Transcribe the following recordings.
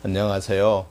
안녕하세요.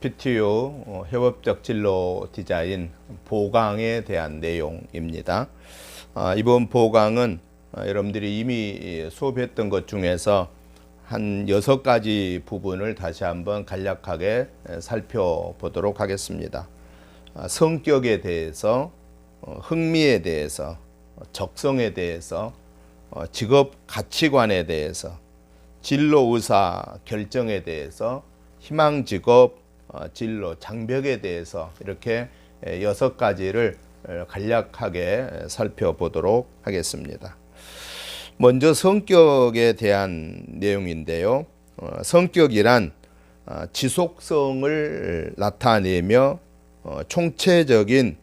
PTU 협업적 진로 디자인 보강에 대한 내용입니다. 이번 보강은 여러분들이 이미 수업했던 것 중에서 한 6가지 부분을 다시 한번 간략하게 살펴보도록 하겠습니다. 성격에 대해서, 흥미에 대해서, 적성에 대해서, 직업 가치관에 대해서, 진로 의사 결정에 대해서, 희망 직업, 진로 장벽에 대해서 이렇게 6가지를 간략하게 살펴보도록 하겠습니다. 먼저 성격에 대한 내용인데요. 성격이란 지속성을 나타내며 총체적인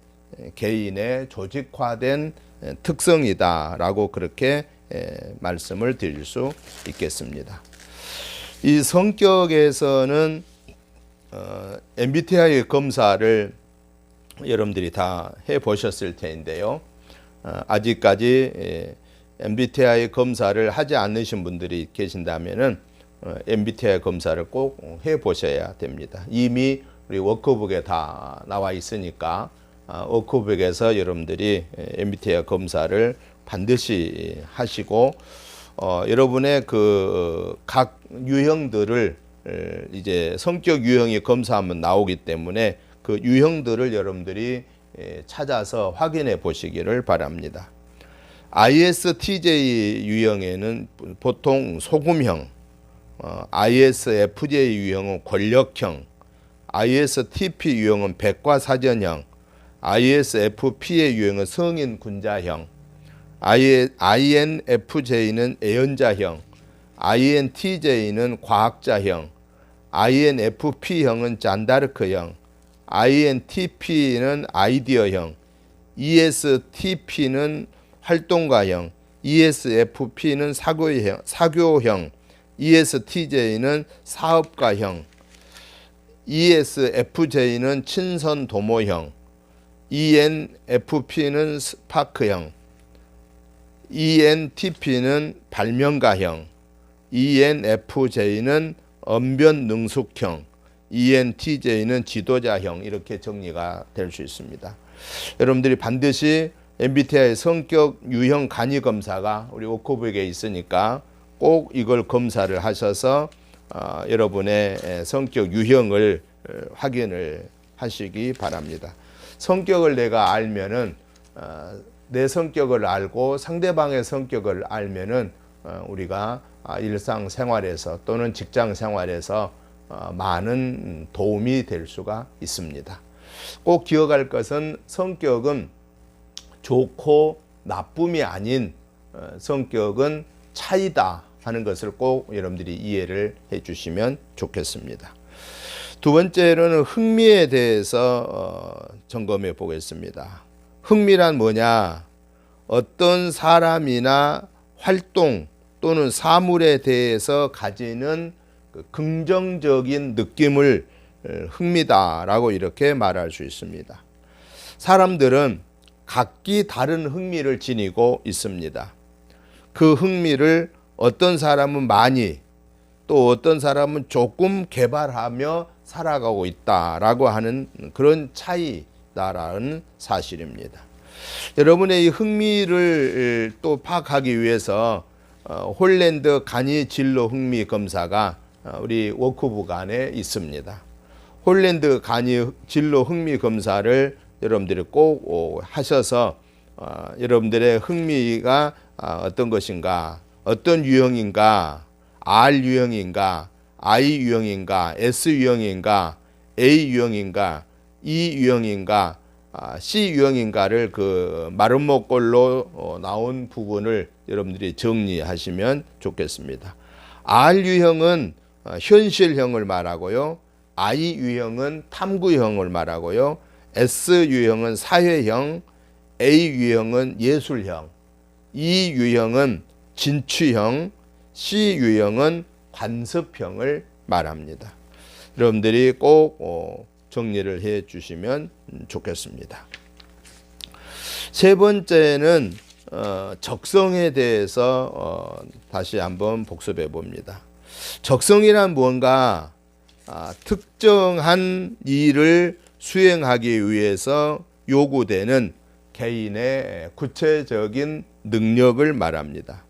개인의 조직화된 특성이다라고 그렇게 말씀을 드릴 수 있겠습니다. 이 성격에서는 MBTI 검사를 여러분들이 다 해보셨을 텐데요. 아직까지 MBTI 검사를 하지 않으신 분들이 계신다면 MBTI 검사를 꼭 해보셔야 됩니다. 이미 우리 워크북에 다 나와 있으니까 워크북에서 여러분들이 MBTI 검사를 반드시 하시고 여러분의 그 각 유형들을 이제 성격 유형이 검사하면 나오기 때문에 그 유형들을 여러분들이 찾아서 확인해 보시기를 바랍니다. ISTJ 유형에는 보통 소금형, ISFJ 유형은 권력형, ISTP 유형은 백과사전형, ISFP의 유형은 성인군자형, INFJ는 애연자형, INTJ는 과학자형, INFP형은 잔다르크형, INTP는 아이디어형, ESTP는 활동가형, ESFP는 사교형, ESTJ는 사업가형, ESFJ는 친선도모형, ENFP는 스파크형, ENTP는 발명가형, ENFJ는 언변능숙형, ENTJ는 지도자형, 이렇게 정리가 될 수 있습니다. 여러분들이 반드시 MBTI 성격 유형 간이 검사가 우리 워크북에 있으니까 꼭 이걸 검사를 하셔서 여러분의 성격 유형을 확인을 하시기 바랍니다. 성격을 내가 알면은 내 성격을 알고 상대방의 성격을 알면은 우리가 일상생활에서 또는 직장생활에서 많은 도움이 될 수가 있습니다. 꼭 기억할 것은 성격은 좋고 나쁨이 아닌 성격은 차이다 하는 것을 꼭 여러분들이 이해를 해 주시면 좋겠습니다. 두 번째로는 흥미에 대해서 점검해 보겠습니다. 흥미란 뭐냐? 어떤 사람이나 활동 또는 사물에 대해서 가지는 그 긍정적인 느낌을 흥미다라고 이렇게 말할 수 있습니다. 사람들은 각기 다른 흥미를 지니고 있습니다. 그 흥미를 어떤 사람은 많이 또 어떤 사람은 조금 개발하며 살아가고 있다라고 하는 그런 차이다라는 사실입니다. 여러분의 이 흥미를 또 파악하기 위해서 홀랜드 간이 진로 흥미 검사가 우리 워크북 안에 있습니다. 홀랜드 간이 진로 흥미 검사를 여러분들이 꼭 하셔서 여러분들의 흥미가 어떤 것인가, 어떤 유형인가, R 유형인가, I 유형인가, S 유형인가, A 유형인가, E 유형인가, C 유형인가를 그 마름모꼴로 나온 부분을 여러분들이 정리하시면 좋겠습니다. R 유형은 현실형을 말하고요. I 유형은 탐구형을 말하고요. S 유형은 사회형, A 유형은 예술형, E 유형은 진취형, C 유형은 관습형을 말합니다. 여러분들이 꼭 정리를 해 주시면 좋겠습니다. 세 번째는 적성에 대해서 다시 한번 복습해 봅니다. 적성이란 무언가 특정한 일을 수행하기 위해서 요구되는 개인의 구체적인 능력을 말합니다.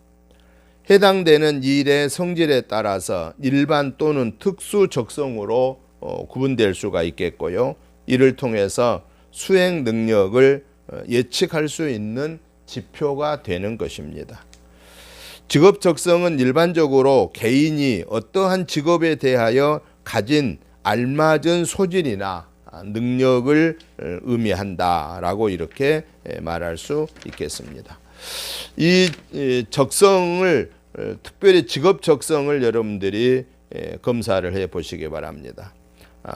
해당되는 일의 성질에 따라서 일반 또는 특수 적성으로 구분될 수가 있겠고요. 이를 통해서 수행 능력을 예측할 수 있는 지표가 되는 것입니다. 직업 적성은 일반적으로 개인이 어떠한 직업에 대하여 가진 알맞은 소질이나 능력을 의미한다라고 이렇게 말할 수 있겠습니다. 이 적성을 특별히 직업 적성을 여러분들이 검사를 해 보시기 바랍니다.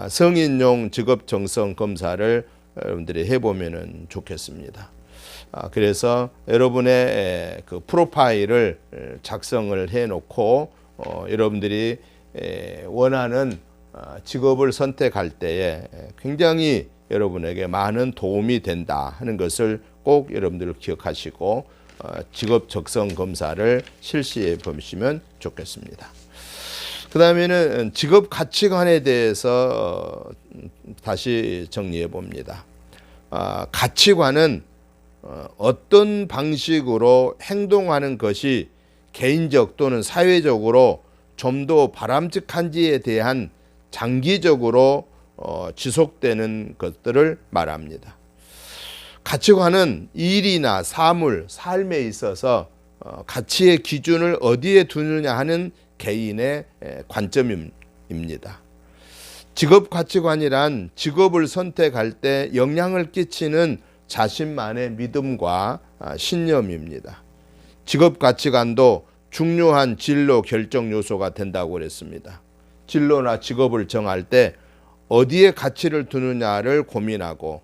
성인용 직업 적성 검사를 여러분들이 해보면 좋겠습니다. 그래서 여러분의 그 프로파일을 작성을 해 놓고 여러분들이 원하는 직업을 선택할 때에 굉장히 여러분에게 많은 도움이 된다 하는 것을 꼭 여러분들 기억하시고 직업 적성 검사를 실시해 보시면 좋겠습니다. 그 다음에는 직업 가치관에 대해서 다시 정리해 봅니다. 가치관은 어떤 방식으로 행동하는 것이 개인적 또는 사회적으로 좀 더 바람직한지에 대한 장기적으로 지속되는 것들을 말합니다. 가치관은 일이나 사물, 삶에 있어서 가치의 기준을 어디에 두느냐 하는 개인의 관점입니다. 직업 가치관이란 직업을 선택할 때 영향을 끼치는 자신만의 믿음과 신념입니다. 직업 가치관도 중요한 진로 결정 요소가 된다고 그랬습니다. 진로나 직업을 정할 때 어디에 가치를 두느냐를 고민하고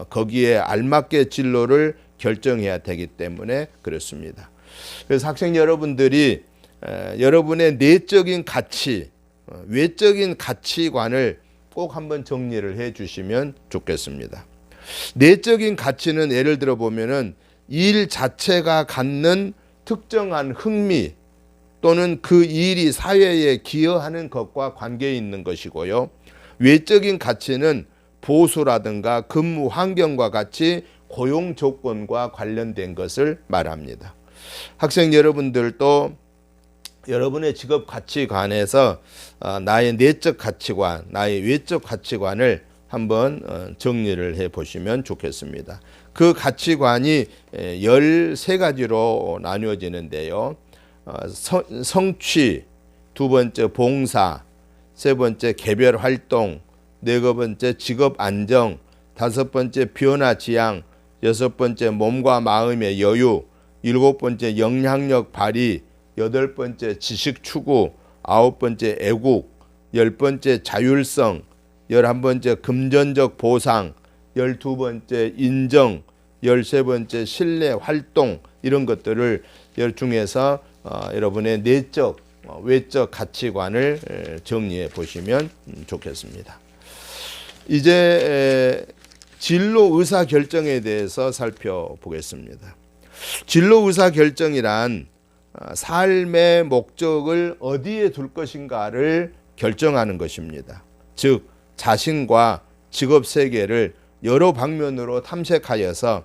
거기에 알맞게 진로를 결정해야 되기 때문에 그렇습니다. 그래서 학생 여러분들이 여러분의 내적인 가치, 외적인 가치관을 꼭 한번 정리를 해 주시면 좋겠습니다. 내적인 가치는 예를 들어 보면은 일 자체가 갖는 특정한 흥미 또는 그 일이 사회에 기여하는 것과 관계 있는 것이고요. 외적인 가치는 보수라든가 근무 환경과 같이 고용 조건과 관련된 것을 말합니다. 학생 여러분들도 여러분의 직업 가치관에서 나의 내적 가치관, 나의 외적 가치관을 한번 정리를 해 보시면 좋겠습니다. 그 가치관이 13가지로 나누어지는데요. 성취, 두 번째 봉사, 세 번째 개별 활동, 네 번째 직업 안정, 다섯 번째 변화 지향, 여섯 번째 몸과 마음의 여유, 일곱 번째 영향력 발휘, 여덟 번째 지식 추구, 아홉 번째 애국, 열 번째 자율성, 11번째 금전적 보상, 12번째 인정, 13번째 신뢰 활동, 이런 것들을 중에서 여러분의 내적, 외적 가치관을 정리해 보시면 좋겠습니다. 이제 진로 의사 결정에 대해서 살펴보겠습니다. 진로 의사 결정이란 삶의 목적을 어디에 둘 것인가를 결정하는 것입니다. 즉 자신과 직업 세계를 여러 방면으로 탐색하여서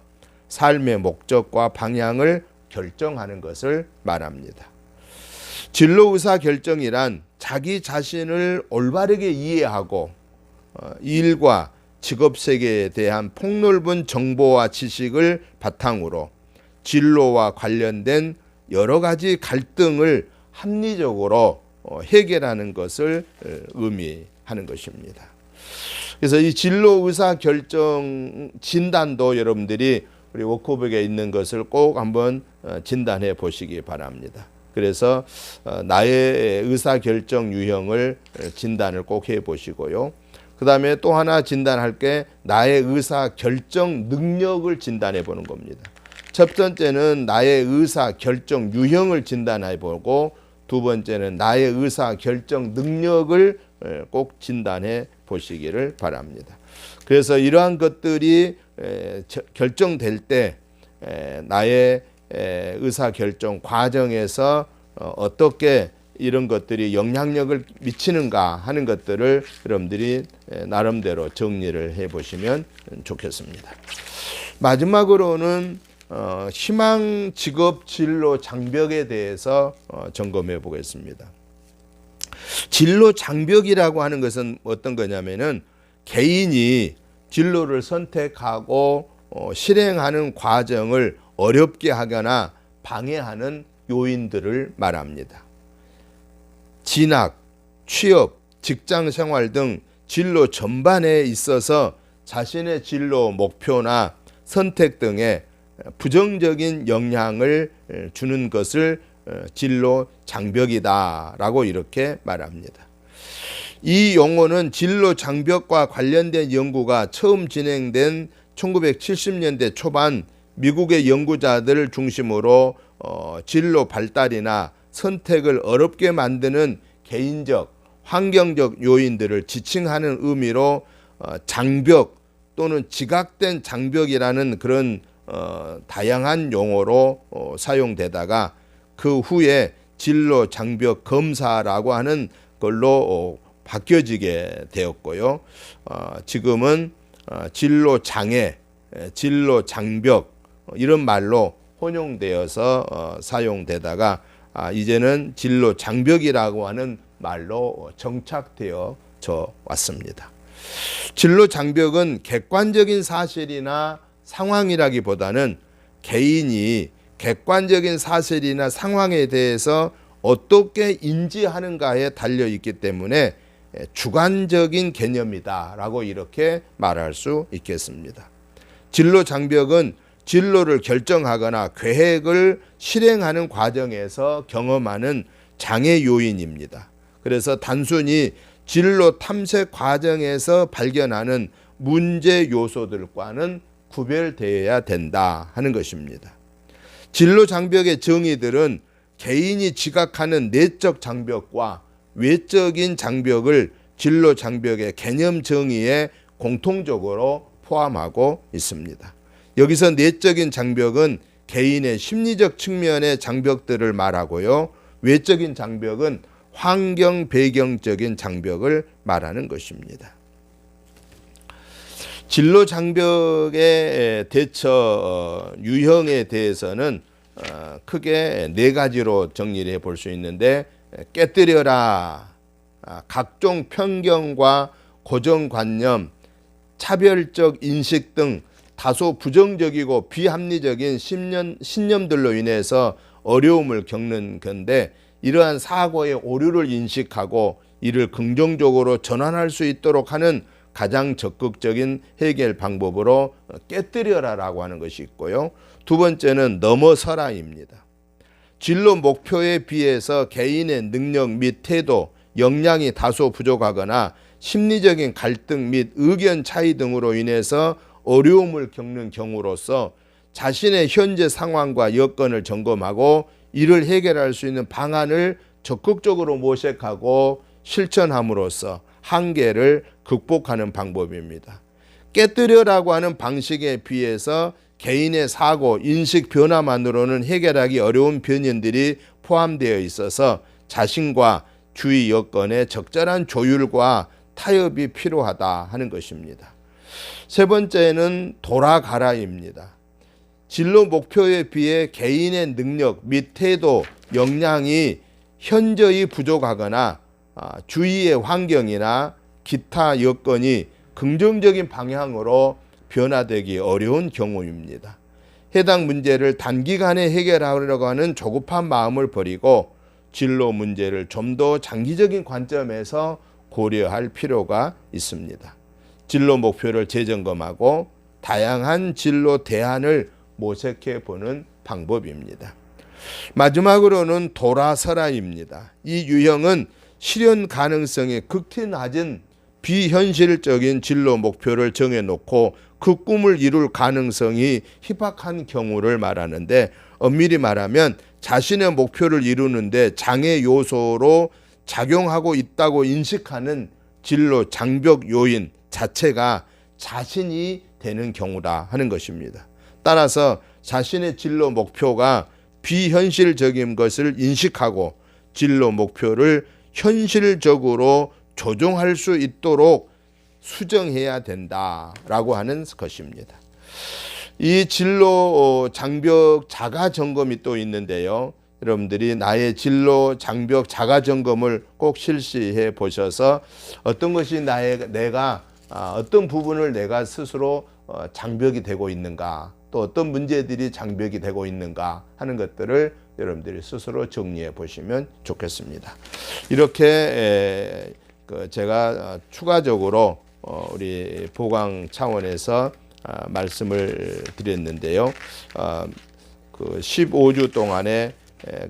삶의 목적과 방향을 결정하는 것을 말합니다. 진로 의사 결정이란 자기 자신을 올바르게 이해하고 일과 직업 세계에 대한 폭넓은 정보와 지식을 바탕으로 진로와 관련된 여러 가지 갈등을 합리적으로 해결하는 것을 의미하는 것입니다. 그래서 이 진로 의사 결정 진단도 여러분들이 우리 워크북에 있는 것을 꼭 한번 진단해 보시기 바랍니다. 그래서 나의 의사 결정 유형을 진단을 꼭 해 보시고요. 그 다음에 또 하나 진단할 게 나의 의사 결정 능력을 진단해 보는 겁니다. 첫 번째는 나의 의사 결정 유형을 진단해 보고, 두 번째는 나의 의사 결정 능력을 꼭 진단해 보시기를 바랍니다. 그래서 이러한 것들이 결정될 때 나의 의사 결정 과정에서 어떻게 이런 것들이 영향력을 미치는가 하는 것들을 여러분들이 나름대로 정리를 해보시면 좋겠습니다. 마지막으로는 희망 직업 진로 장벽에 대해서 점검해 보겠습니다. 진로 장벽이라고 하는 것은 어떤 거냐면은 개인이 진로를 선택하고 실행하는 과정을 어렵게 하거나 방해하는 요인들을 말합니다. 진학, 취업, 직장 생활 등 진로 전반에 있어서 자신의 진로 목표나 선택 등에 부정적인 영향을 주는 것을 진로 장벽이다라고 이렇게 말합니다. 이 용어는 진로 장벽과 관련된 연구가 처음 진행된 1970년대 초반 미국의 연구자들을 중심으로 진로 발달이나 선택을 어렵게 만드는 개인적, 환경적 요인들을 지칭하는 의미로 장벽 또는 지각된 장벽이라는 그런 다양한 용어로 사용되다가 그 후에 진로 장벽 검사라고 하는 걸로 바뀌어지게 되었고요. 지금은 진로 장애, 진로 장벽 이런 말로 혼용되어서 사용되다가 이제는 진로 장벽이라고 하는 말로 정착되어져 왔습니다. 진로 장벽은 객관적인 사실이나 상황이라기보다는 개인이 객관적인 사실이나 상황에 대해서 어떻게 인지하는가에 달려 있기 때문에 주관적인 개념이다라고 이렇게 말할 수 있겠습니다. 진로 장벽은 진로를 결정하거나 계획을 실행하는 과정에서 경험하는 장애 요인입니다. 그래서 단순히 진로 탐색 과정에서 발견하는 문제 요소들과는 구별되어야 된다 하는 것입니다. 진로 장벽의 정의들은 개인이 지각하는 내적 장벽과 외적인 장벽을 진로 장벽의 개념 정의에 공통적으로 포함하고 있습니다. 여기서 내적인 장벽은 개인의 심리적 측면의 장벽들을 말하고요. 외적인 장벽은 환경 배경적인 장벽을 말하는 것입니다. 진로 장벽의 대처 유형에 대해서는 크게 네 가지로 정리를 해볼 수 있는데, 깨뜨려라, 각종 편견과 고정관념, 차별적 인식 등 다소 부정적이고 비합리적인 신념들로 인해서 어려움을 겪는 건데, 이러한 사고의 오류를 인식하고 이를 긍정적으로 전환할 수 있도록 하는 가장 적극적인 해결 방법으로 깨뜨려라라고 하는 것이 있고요. 두 번째는 넘어서라입니다. 진로 목표에 비해서 개인의 능력 및 태도, 역량이 다소 부족하거나 심리적인 갈등 및 의견 차이 등으로 인해서 어려움을 겪는 경우로서 자신의 현재 상황과 여건을 점검하고 이를 해결할 수 있는 방안을 적극적으로 모색하고 실천함으로써 한계를 극복하는 방법입니다. 깨뜨려라고 하는 방식에 비해서 개인의 사고, 인식 변화만으로는 해결하기 어려운 변현들이 포함되어 있어서 자신과 주위 여건의 적절한 조율과 타협이 필요하다 하는 것입니다. 세 번째는 돌아가라입니다. 진로 목표에 비해 개인의 능력 및 태도, 역량이 현저히 부족하거나 주위의 환경이나 기타 여건이 긍정적인 방향으로 변화되기 어려운 경우입니다. 해당 문제를 단기간에 해결하려고 하는 조급한 마음을 버리고 진로 문제를 좀 더 장기적인 관점에서 고려할 필요가 있습니다. 진로 목표를 재점검하고 다양한 진로 대안을 모색해 보는 방법입니다. 마지막으로는 돌아서라입니다. 이 유형은 실현 가능성이 극히 낮은 비현실적인 진로 목표를 정해놓고 그 꿈을 이룰 가능성이 희박한 경우를 말하는데, 엄밀히 말하면 자신의 목표를 이루는데 장애 요소로 작용하고 있다고 인식하는 진로 장벽 요인 자체가 자신이 되는 경우다 하는 것입니다. 따라서 자신의 진로 목표가 비현실적인 것을 인식하고 진로 목표를 현실적으로 조정할 수 있도록 수정해야 된다라고 하는 것입니다. 이 진로 장벽 자가 점검이 또 있는데요. 여러분들이 나의 진로 장벽 자가 점검을 꼭 실시해 보셔서 어떤 것이 내가 어떤 부분을 내가 스스로 장벽이 되고 있는가, 또 어떤 문제들이 장벽이 되고 있는가 하는 것들을 여러분들이 스스로 정리해 보시면 좋겠습니다. 이렇게 제가 추가적으로 우리 보강 차원에서 말씀을 드렸는데요. 그 15주 동안에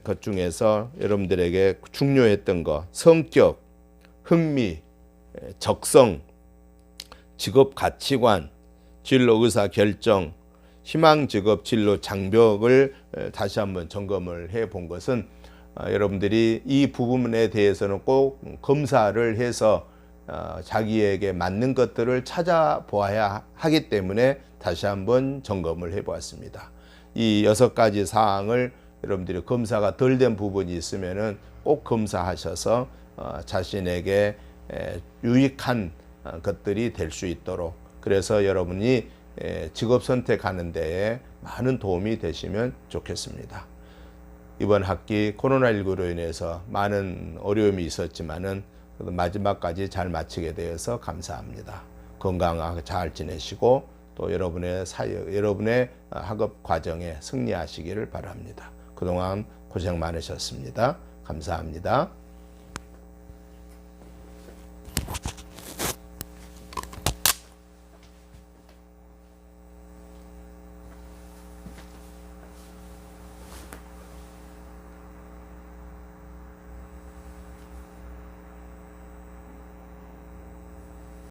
것 중에서 여러분들에게 중요했던 것, 성격, 흥미, 적성, 직업 가치관, 진로 의사 결정, 희망 직업 진로 장벽을 다시 한번 점검을 해 본 것은 여러분들이 이 부분에 대해서는 꼭 검사를 해서 자기에게 맞는 것들을 찾아보아야 하기 때문에 다시 한번 점검을 해 보았습니다. 이 6가지 사항을 여러분들이 검사가 덜 된 부분이 있으면은 꼭 검사하셔서 자신에게 유익한 것들이 될 수 있도록, 그래서 여러분이 직업 선택하는 데에 많은 도움이 되시면 좋겠습니다. 이번 학기 코로나19로 인해서 많은 어려움이 있었지만은 마지막까지 잘 마치게 되어서 감사합니다. 건강하게 잘 지내시고 또 여러분의 학업 과정에 승리하시기를 바랍니다. 그동안 고생 많으셨습니다. 감사합니다.